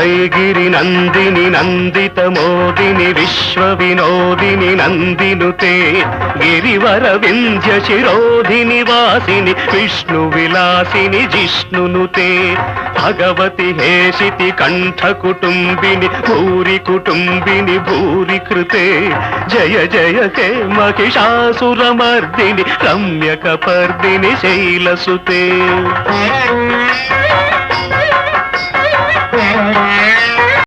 ఐగిరి నందిని నందిత మోదిని విశ్వ వినోదిని నందినుతే గిరివర వింధ్య శిరోధిని వాసిని విష్ణు విలాసిని జిష్ణునుతే భగవతి హేషితి కంఠ కుటుంబిని భూరి కుటుంబిని భూరి కృతే జయ జయ హే మహిషాసురమర్దిని రమ్యకపర్దిని శైలసుతే